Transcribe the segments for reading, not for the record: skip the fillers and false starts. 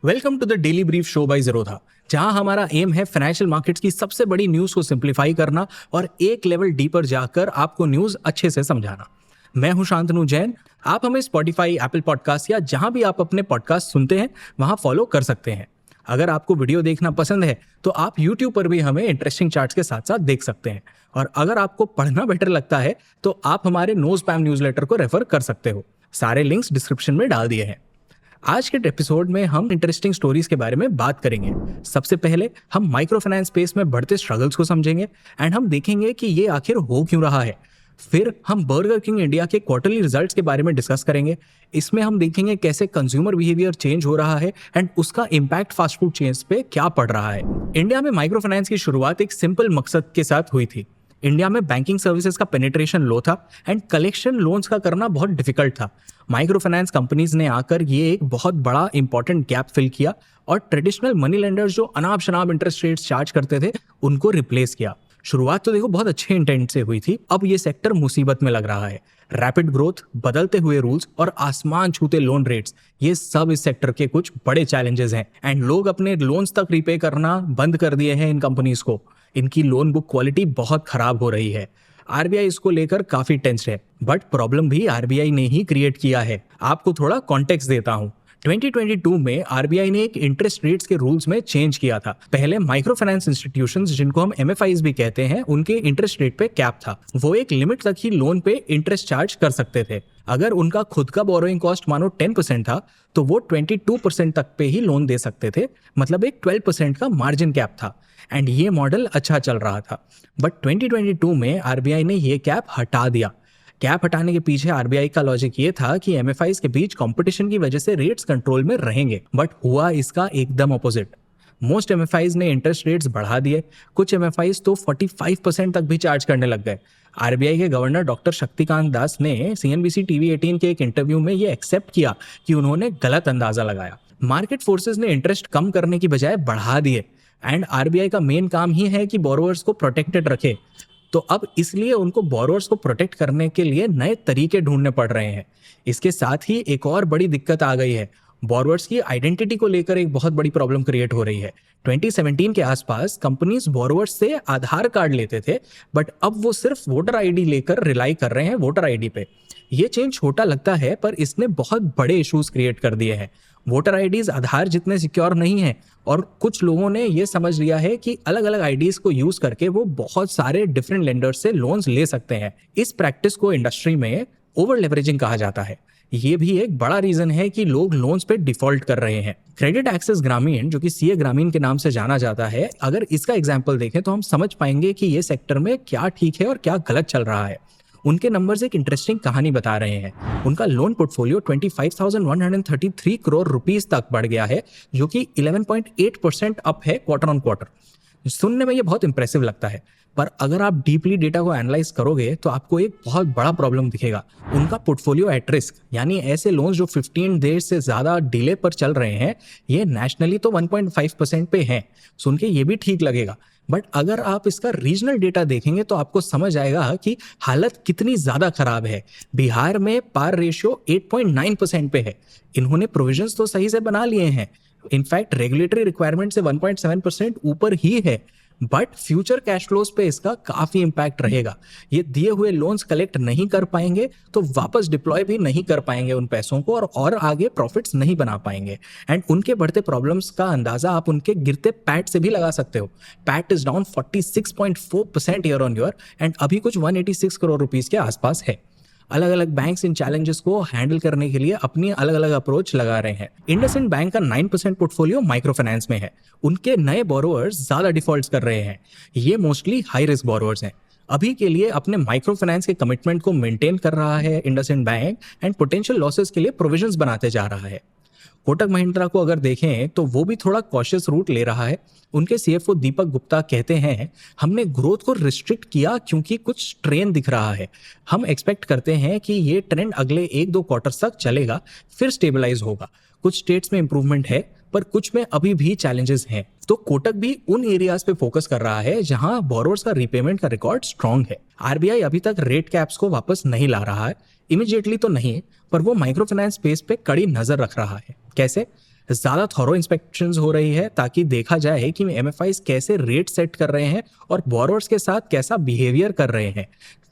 Welcome to the daily brief show by Zerodha, जहां हमारा M है फाइनेंशियल मार्केट्स की सबसे बड़ी न्यूज़ को सिंप्लीफाई करना और एक लेवल डीपर जाकर आपको न्यूज़ अच्छे से समझाना। मैं हूं शांतनु जैन। आप हमें स्पॉटिफाई, एप्पल पॉडकास्ट या जहां भी आप अपने पॉडकास्ट सुनते हैं वहां फॉलो कर सकते हैं। अगर आपको वीडियो देखना पसंद है तो आप यूट्यूब पर भी हमें इंटरेस्टिंग चार्ट्स के साथ साथ देख सकते हैं, और अगर आपको पढ़ना बेटर लगता है तो आप हमारे नो स्पैम न्यूज़लेटर को रेफर कर सकते हो। सारे लिंक्स डिस्क्रिप्शन में डाल दिए हैं। आज के एपिसोड में हम इंटरेस्टिंग स्टोरीज के बारे में बात करेंगे। सबसे पहले हम माइक्रो फाइनेंस स्पेस में बढ़ते स्ट्रगल्स को समझेंगे एंड हम देखेंगे कि ये आखिर हो क्यों रहा है। फिर हम बर्गर किंग इंडिया के क्वार्टरली रिजल्ट्स के बारे में डिस्कस करेंगे। इसमें हम देखेंगे कैसे कंज्यूमर बिहेवियर चेंज हो रहा है एंड उसका इम्पैक्ट फास्ट फूड चेन्स पे क्या पड़ रहा है। इंडिया में माइक्रो फाइनेंस की शुरुआत एक सिंपल मकसद के साथ हुई थी। इंडिया में बैंकिंग सर्विसेज का पेनिट्रेशन लो था एंड कलेक्शन लोन्स का करना बहुत डिफिकल्ट था। माइक्रो फाइनेंस कंपनीज ने आकर ये एक बहुत बड़ा इंपॉर्टेंट गैप फिल किया और ट्रेडिशनल मनी लेंडर्स जो अनाप शनाप इंटरेस्ट रेट्स चार्ज करते थे उनको रिप्लेस किया। शुरुआत तो देखो बहुत अच्छे इंटेंट से हुई थी, अब ये सेक्टर मुसीबत में लग रहा है। रैपिड ग्रोथ, बदलते हुए रूल्स और आसमान छूते लोन रेट्स, ये सब इस सेक्टर के कुछ बड़े चैलेंजेस हैं एंड लोग अपने लोन्स तक रीपे करना बंद कर दिए हैं इन कंपनीज को। इनकी लोन बुक क्वालिटी बहुत खराब हो रही है। आरबीआई इसको लेकर काफी टेंस्ड है, बट प्रॉब्लम भी आरबीआई ने ही क्रिएट किया है। आपको थोड़ा कॉन्टेक्स्ट देता हूँ। 2022 में आरबीआई ने एक इंटरेस्ट रेट्स के रूल्स में चेंज किया था। पहले माइक्रो फाइनेंस इंस्टीट्यूशंस, जिनको हम एमएफआईज भी कहते हैं, उनके इंटरेस्ट रेट पे कैप था। वो एक लिमिट तक ही लोन पे इंटरेस्ट चार्ज कर सकते थे। अगर उनका खुद का बोरोइंग कॉस्ट मानो 10% था तो वो 22% तक पे ही लोन दे सकते थे, मतलब एक 12% का मार्जिन कैप था एंड ये मॉडल अच्छा चल रहा था। बट 2022 में आरबीआई ने ये कैप हटा दिया। कैप हटाने के पीछे आरबीआई का लॉजिक ये था कि एमएफआईज के बीच कंपटीशन की वजह से रेट्स कंट्रोल में रहेंगे, बट हुआ इसका एकदम ऑपोजिट। मोस्ट एमएफआईज ने इंटरेस्ट रेट्स बढ़ा दिए। कुछ एमएफआईज तो 45% तक भी चार्ज करने लग गए। आरबीआई के गवर्नर डॉक्टर शक्तिकांत दास ने सीएनबीसी टीवी 18 के एक इंटरव्यू में ये एक्सेप्ट किया कि उन्होंने गलत अंदाजा लगाया। मार्केट फोर्सेस ने इंटरेस्ट कम करने की बजाय बढ़ा दिए एंड आरबीआई का मेन काम ही है कि बोरोवर्स को प्रोटेक्टेड रखे। तो अब इसलिए उनको बोरोवर्स को प्रोटेक्ट करने के लिए नए तरीके ढूंढने पड़ रहे हैं। इसके साथ ही एक और बड़ी दिक्कत आ गई है। बोरोवर्स की आइडेंटिटी को लेकर एक बहुत बड़ी प्रॉब्लम क्रिएट हो रही है। 2017 के आसपास कंपनीज बोरोवर्स से आधार कार्ड लेते थे, बट अब वो सिर्फ वोटर आईडी लेकर रिलाई कर रहे हैं वोटर आईडी पे। ये चेंज छोटा लगता है, पर इसने बहुत बड़े इश्यूज क्रिएट कर दिए हैं। वोटर आईडीज आधार जितने सिक्योर नहीं है और कुछ लोगों ने ये समझ लिया है कि अलग अलग आईडीज को यूज करके वो बहुत सारे डिफरेंट लेंडर्स से लोन्स ले सकते हैं। इस प्रैक्टिस को इंडस्ट्री में ओवर लेवरेजिंग कहा जाता है। ये भी एक बड़ा रीजन है कि लोग लोन्स पे डिफॉल्ट कर रहे हैं। क्रेडिट एक्सेस ग्रामीण, जो कि सीए ग्रामीण के नाम से जाना जाता है, अगर इसका एग्जाम्पल देखें तो हम समझ पाएंगे कि ये सेक्टर में क्या ठीक है और क्या गलत चल रहा है। उनके नंबर्स एक इंटरेस्टिंग कहानी बता रहे हैं। उनका लोन पोर्टफोलियो 25,133 करोड़ रुपीस तक बढ़ गया है, जो कि 11.8% अप है क्वार्टर ऑन क्वार्टर। सुनने में ये बहुत इंप्रेसिव लगता है, पर अगर आप डीपली डेटा को एनालाइज करोगे तो आपको एक बहुत बड़ा प्रॉब्लम दिखेगा। उनका पोर्टफोलियो एट रिस्क, यानी ऐसे लोन्स जो 15 डेज से ज्यादा डिले पर चल रहे हैं, ये नेशनली तो 1.5% पे हैं। सुन के ये भी ठीक लगेगा, बट अगर आप इसका रीजनल डेटा देखेंगे तो आपको समझ आएगा कि हालत कितनी ज्यादा खराब है। बिहार में पार रेशियो 8.9% पे है। इन्होंने प्रोविजंस तो सही से बना लिए हैं, इनफैक्ट रेगुलेटरी रिक्वायरमेंट से 1.7% ऊपर ही है, बट फ्यूचर कैश फ्लोज पे इसका काफी इंपैक्ट रहेगा। ये दिए हुए लोन्स कलेक्ट नहीं कर पाएंगे तो वापस डिप्लॉय भी नहीं कर पाएंगे उन पैसों को, और आगे प्रॉफिट्स नहीं बना पाएंगे। एंड उनके बढ़ते प्रॉब्लम्स का अंदाजा आप उनके गिरते पैट से भी लगा सकते हो। PAT is down 46.4% year on year and अभी कुछ 186 करोड़ रुपीस के आसपास है। अलग अलग बैंक्स इन चैलेंजेस को हैंडल करने के लिए अपनी अलग अलग अप्रोच लगा रहे हैं। इंडसइंड बैंक का 9% पोर्टफोलियो माइक्रो फाइनेंस में है। उनके नए बोरोवर्स ज्यादा डिफॉल्ट्स कर रहे हैं। ये मोस्टली हाई रिस्क बोरोवर्स हैं। अभी के लिए अपने माइक्रो फाइनेंस के कमिटमेंट को मेंटेन कर रहा है IndusInd bank and potential losses के लिए प्रोविजंस बनाते जा रहा है। कोटक महिंद्रा को अगर देखें तो वो भी थोड़ा कॉशियस रूट ले रहा है। उनके सीएफओ दीपक गुप्ता कहते हैं, हमने ग्रोथ को रिस्ट्रिक्ट किया क्योंकि कुछ ट्रेंड दिख रहा है। हम एक्सपेक्ट करते हैं कि ये ट्रेंड अगले 1-2 क्वार्टर्स तक चलेगा, फिर स्टेबलाइज होगा। कुछ स्टेट्स में इंप्रूवमेंट है, पर कुछ में अभी भी चैलेंजेस हैं। तो कोटक भी उन एरियाज पे फोकस कर रहा है जहां बोरोवर्स का रीपेमेंट का रिकॉर्ड स्ट्रांग है। आरबीआई अभी तक रेट कैप्स को वापस नहीं ला रहा है, इमीडिएटली तो नहीं, पर वो माइक्रो फाइनेंस स्पेस पे कड़ी नजर रख रहा है। कैसे? ज़्यादा थॉरो इंस्पेक्शंस हो रही है ताकि देखा जाए कि एमएफआईज कैसे रेट सेट कर रहे हैं और बोरोवर्स के साथ कैसा बिहेवियर कर रहे हैं।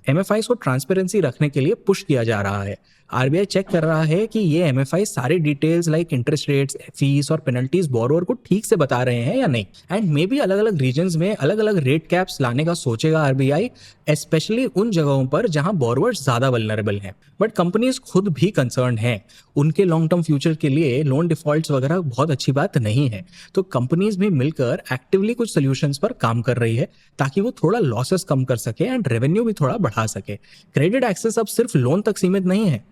एमएफआईज को ट्रांसपेरेंसी रखने के लिए पुश किया जा रहा है। आरबीआई चेक कर रहा है कि ये एमएफआई सारे details like interest rates, fees और पेनल्टीज बोरोवर को ठीक से बता रहे हैं या नहीं। एंड मे बी अलग अलग रीजन्स में अलग अलग रेट कैप्स लाने का सोचेगा आरबीआई, स्पेशली उन जगहों पर जहां बोरोवर्स ज्यादा वल्नरेबल हैं। बट कंपनीज खुद भी कंसर्न हैं, उनके लॉन्ग टर्म फ्यूचर के लिए लोन डिफॉल्ट्स वगैरह बहुत अच्छी बात नहीं है। तो कंपनीज भी मिलकर एक्टिवली कुछ सोल्यूशंस पर काम कर रही है ताकि वो थोड़ा लॉसेस कम कर सके एंड रेवेन्यू भी थोड़ा बढ़ा सके। क्रेडिट एक्सेस अब सिर्फ लोन तक सीमित नहीं है,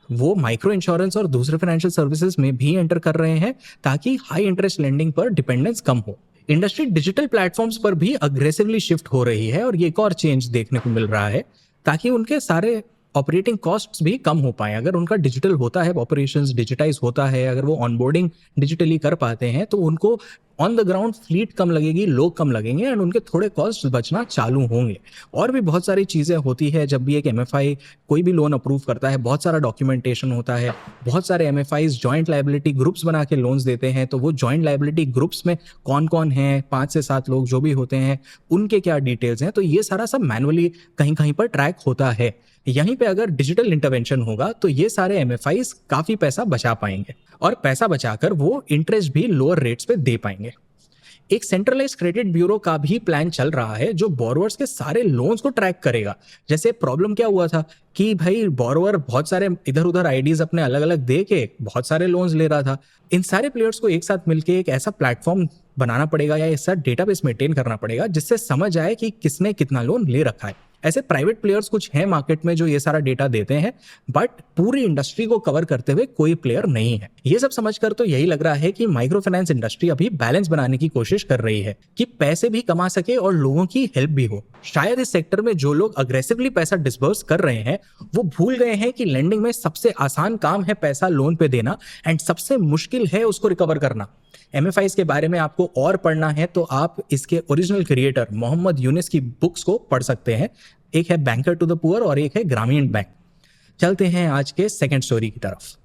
वो माइक्रो इंश्योरेंस और दूसरे फाइनेंशियल सर्विसेज में भी एंटर कर रहे हैं ताकि हाई इंटरेस्ट लेंडिंग पर डिपेंडेंस कम हो। इंडस्ट्री डिजिटल प्लेटफॉर्म्स पर भी अग्रेसिवली शिफ्ट हो रही है और ये एक और चेंज देखने को मिल रहा है ताकि उनके सारे ऑपरेटिंग कॉस्ट्स भी कम हो पाए। अगर उनका डिजिटल होता है, ऑपरेशंस डिजिटाइज होता है, अगर वो ऑनबोर्डिंग डिजिटली कर पाते हैं तो उनको ऑन द ग्राउंड फ्लीट कम लगेगी, लोग कम लगेंगे एंड उनके थोड़े कॉस्ट बचना चालू होंगे। और भी बहुत सारी चीज़ें होती है जब भी एक एमएफआई कोई भी लोन अप्रूव करता है, बहुत सारा डॉक्यूमेंटेशन होता है। बहुत सारे एमएफआईज जॉइंट लायबिलिटी ग्रुप्स बना के लोन्स देते हैं, तो वो जॉइंट लायबिलिटी ग्रुप्स में कौन कौन है, 5 से 7 लोग जो भी होते हैं, उनके क्या डिटेल्स हैं, तो ये सारा सब मैनुअली कहीं कहीं पर ट्रैक होता है। यहीं पे अगर डिजिटल इंटरवेंशन होगा तो ये सारे एमएफआईज काफी पैसा बचा पाएंगे और पैसा बचाकर वो इंटरेस्ट भी लोअर रेट्स पे दे पाएंगे। एक सेंट्रलाइज्ड क्रेडिट ब्यूरो का भी प्लान चल रहा है जो बोरोवर्स के सारे लोन्स को ट्रैक करेगा। जैसे प्रॉब्लम क्या हुआ था कि भाई बोरोवर बहुत सारे इधर उधर आईडीज अपने अलग अलग दे के बहुत सारे लोन्स ले रहा था। इन सारे प्लेयर्स को एक साथ मिलकर एक ऐसा प्लेटफॉर्म बनाना पड़ेगा या ऐसा डेटाबेस मेंटेन करना पड़ेगा जिससे समझ आए कि किसने कितना लोन ले रखा है। ऐसे प्राइवेट प्लेयर्स कुछ हैं मार्केट में जो ये सारा डेटा देते हैं, बट पूरी इंडस्ट्री को कवर करते हुए कोई प्लेयर नहीं है। ये सब समझकर तो यही लग रहा है कि माइक्रो फाइनेंस इंडस्ट्री अभी बैलेंस बनाने की कोशिश कर रही है कि पैसे भी कमा सके और लोगों की हेल्प भी हो। शायद इस सेक्टर में जो लोग अग्रेसिवली पैसा डिस्बर्स कर रहे हैं वो भूल गए हैं कि लेंडिंग में सबसे आसान काम है पैसा लोन पे देना एंड सबसे मुश्किल है उसको रिकवर करना। एमएफआईज के बारे में आपको और पढ़ना है तो आप इसके ओरिजिनल क्रिएटर मोहम्मद यूनिस की बुक्स को पढ़ सकते हैं। एक है बैंकर टू द पुअर और एक है ग्रामीण बैंक। चलते हैं आज के सेकंड स्टोरी की तरफ।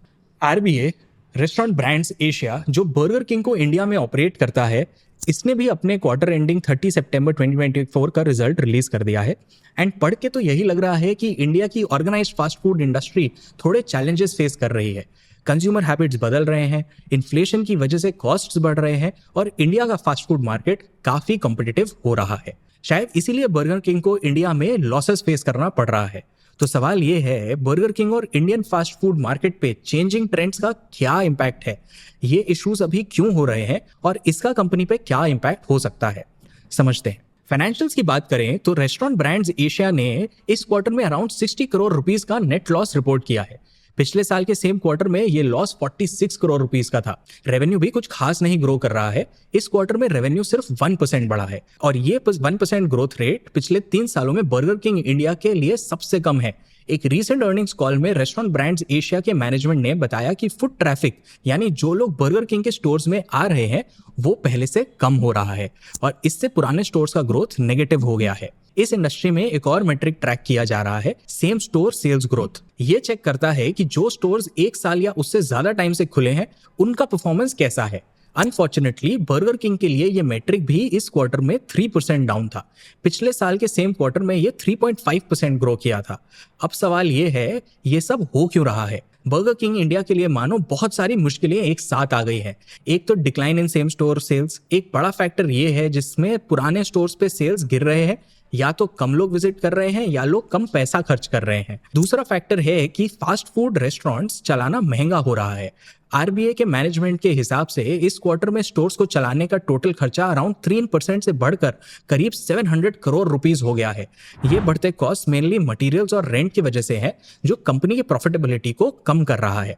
आरबीए रेस्टोरेंट ब्रांड्स एशिया जो बर्गर किंग को इंडिया में ऑपरेट करता है, इसने भी अपने क्वार्टर एंडिंग 30 सितंबर 2024 का रिजल्ट रिलीज कर दिया है। एंड पढ़ के तो यही लग रहा है कि इंडिया की ऑर्गेनाइज्ड फास्ट फूड इंडस्ट्री थोड़े चैलेंजेस फेस कर रही है। कंज्यूमर हैबिट्स बदल रहे हैं, इन्फ्लेशन की वजह से कॉस्ट्स बढ़ रहे हैं और इंडिया का फास्ट फूड मार्केट काफी कॉम्पिटिटिव हो रहा है। शायद इसीलिए बर्गर किंग को इंडिया में लॉसेस फेस करना पड़ रहा है। तो सवाल ये है, बर्गर किंग और इंडियन फास्ट फूड मार्केट पे चेंजिंग ट्रेंड्स का क्या इम्पैक्ट है, ये इश्यूज अभी क्यों हो रहे हैं और इसका कंपनी पे क्या इम्पैक्ट हो सकता है, समझते हैं। फाइनेंशियल्स की बात करें तो रेस्टोरेंट ब्रांड्स एशिया ने इस क्वार्टर में अराउंड 60 करोड़ रुपीस का नेट लॉस रिपोर्ट किया है। पिछले साल के सेम क्वार्टर में ये लॉस 46 करोड़ रुपीस का था। रेवेन्यू भी कुछ खास नहीं ग्रो कर रहा है। इस क्वार्टर में रेवेन्यू सिर्फ 1% बढ़ा है और ये 1% ग्रोथ रेट पिछले 3 सालों में बर्गर किंग इंडिया के लिए सबसे कम है। एक रीसेंट अर्निंग्स कॉल में रेस्टोरेंट ब्रांड्स एशिया के मैनेजमेंट ने बताया कि फुट ट्रैफिक यानी जो लोग बर्गर किंग के स्टोर्स में आ रहे हैं वो पहले से कम हो रहा है और इससे पुराने स्टोर्स का ग्रोथ नेगेटिव हो गया है। इस इंडस्ट्री में एक और मेट्रिक ट्रैक किया जा रहा है, सेम स्टोर सेल्स ग्रोथ। ये चेक करता है कि जो स्टोर्स 1 साल या उससे ज्यादा टाइम से खुले हैं उनका परफॉर्मेंस कैसा है। अनफॉर्चुनेटली बर्गर किंग के लिए ये मैट्रिक भी इस क्वार्टर में 3% डाउन था। पिछले साल के सेम क्वार्टर में ये 3.5% ग्रो किया था। अब सवाल ये है, ये सब हो क्यों रहा है? बर्गर किंग इंडिया के लिए मानो बहुत सारी मुश्किलें एक साथ आ गई हैं। एक तो decline in same store sales, एक बड़ा फैक्टर ये है जिसमें पुराने स्टोर्स पे सेल्स गिर रहे हैं, या तो कम लोग विजिट कर रहे हैं या लोग कम पैसा खर्च कर रहे हैं। दूसरा फैक्टर है कि फास्ट फूड रेस्टोरेंट्स चलाना महंगा हो रहा है। आरबीआई के मैनेजमेंट के हिसाब से इस क्वार्टर में स्टोर्स को चलाने का टोटल खर्चा अराउंड 3% से बढ़कर करीब 700 करोड़ रुपीस हो गया है। ये बढ़ते कॉस्ट मेनली मटेरियल्स और रेंट की वजह से है जो कंपनी की प्रॉफिटेबिलिटी को कम कर रहा है।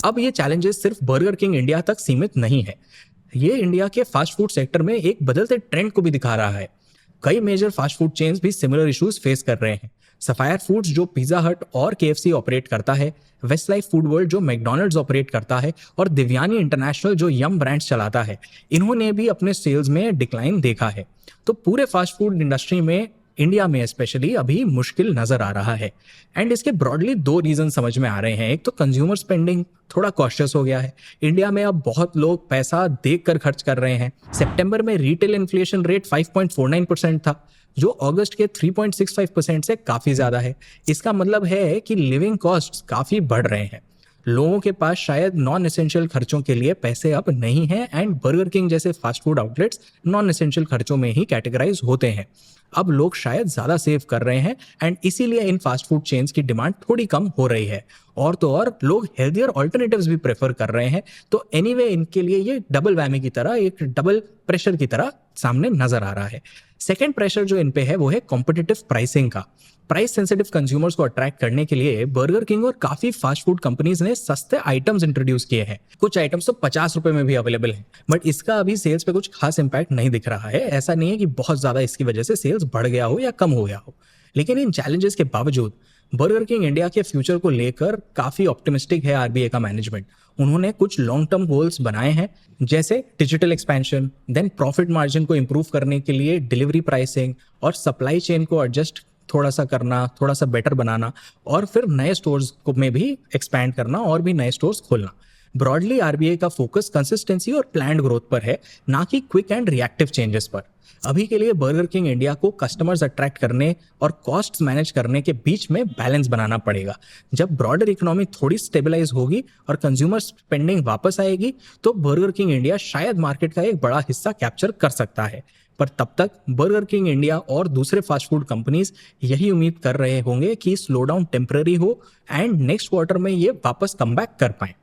अब ये चैलेंजेस सिर्फ बर्गर किंग इंडिया तक सीमित नहीं है, ये इंडिया के फास्ट फूड सेक्टर में एक बदलते ट्रेंड को भी दिखा रहा है। कई मेजर फास्ट फूड चेन्स भी सिमिलर इश्यूज फेस कर रहे हैं। सफायर फूड्स जो पिज्जा हट और केएफसी ऑपरेट करता है, वेस्ट लाइफ फूड वर्ल्ड जो मैकडॉनल्ड्स ऑपरेट करता है और दिव्यानी इंटरनेशनल जो यम ब्रांड्स चलाता है, इन्होंने भी अपने सेल्स में डिक्लाइन देखा है। तो पूरे फास्ट फूड इंडस्ट्री में इंडिया में स्पेशली अभी मुश्किल नजर आ रहा है। एंड इसके ब्रॉडली दो रीजन समझ में आ रहे हैं। एक तो कंज्यूमर स्पेंडिंग थोड़ा कॉशियस हो गया है। इंडिया में अब बहुत लोग पैसा देख कर खर्च कर रहे हैं। सितंबर में रिटेल इन्फ्लेशन रेट 5.49% था, जो अगस्त के 3.65% से काफी ज्यादा है। इसका मतलब है कि लिविंग कॉस्ट काफी बढ़ रहे हैं। लोगों के पास शायद नॉन एसेंशियल खर्चों के लिए पैसे अब नहीं हैं। एंड बर्गर किंग जैसे fast food outlets non essential खर्चों में ही कैटेगराइज होते हैं। अब लोग शायद ज्यादा सेव कर रहे हैं एंड इसीलिए इन फास्ट फूड चेन्स की डिमांड थोड़ी कम हो रही है। और तो और लोग हेल्थियर ऑल्टरनेटिव्स भी प्रेफर कर रहे हैं। तो एनीवे इनके लिए ये डबल वैमी की तरह, एक डबल प्रेशर की तरह सामने नजर आ रहा है। सेकेंड प्रेशर जो इन पे है वो है कॉम्पिटिटिव प्राइसिंग का। प्राइस सेंसिटिव कंज्यूमर्स को अट्रैक्ट करने के लिए बर्गर किंग और काफी फास्ट फूड कंपनीज ने सस्ते आइटम्स इंट्रोड्यूस किए हैं। कुछ आइटम्स तो 50 रुपए में भी अवेलेबल हैं, बट इसका अभी सेल्स पे कुछ खास इंपैक्ट नहीं दिख रहा है। ऐसा नहीं है कि बहुत ज्यादा इसकी वजह से सेल्स बढ़ गया हो या कम हो गया हो। लेकिन इन चैलेंजेस के बावजूद बर्गर किंग इंडिया के फ्यूचर को लेकर काफी ऑप्टिमिस्टिक है आरबीए का मैनेजमेंट। उन्होंने कुछ लॉन्ग टर्म गोल्स बनाए हैं, जैसे digital expansion, then profit margin को इंप्रूव करने के लिए डिलीवरी प्राइसिंग और सप्लाई चेन को एडजस्ट थोड़ा सा करना, थोड़ा सा बेटर बनाना, और फिर नए स्टोर्स को में भी एक्सपैंड करना और भी नए स्टोर्स खोलना। ब्रॉडली आरबीआई का फोकस कंसिस्टेंसी और प्लान्ड ग्रोथ पर है, ना कि क्विक एंड रिएक्टिव चेंजेस पर। अभी के लिए बर्गर किंग इंडिया को कस्टमर्स अट्रैक्ट करने और कॉस्ट्स मैनेज करने के बीच में बैलेंस बनाना पड़ेगा। जब ब्रॉडर इकोनॉमी थोड़ी स्टेबलाइज होगी और कंज्यूमर स्पेंडिंग वापस आएगी, तो बर्गर किंग इंडिया शायद मार्केट का एक बड़ा हिस्सा कैप्चर कर सकता है। पर तब तक बर्गर किंग इंडिया और दूसरे फास्ट फूड कंपनीज यही उम्मीद कर रहे होंगे कि स्लो डाउन टेम्पररी हो एंड नेक्स्ट क्वार्टर में ये वापस कम बैक कर पाएं।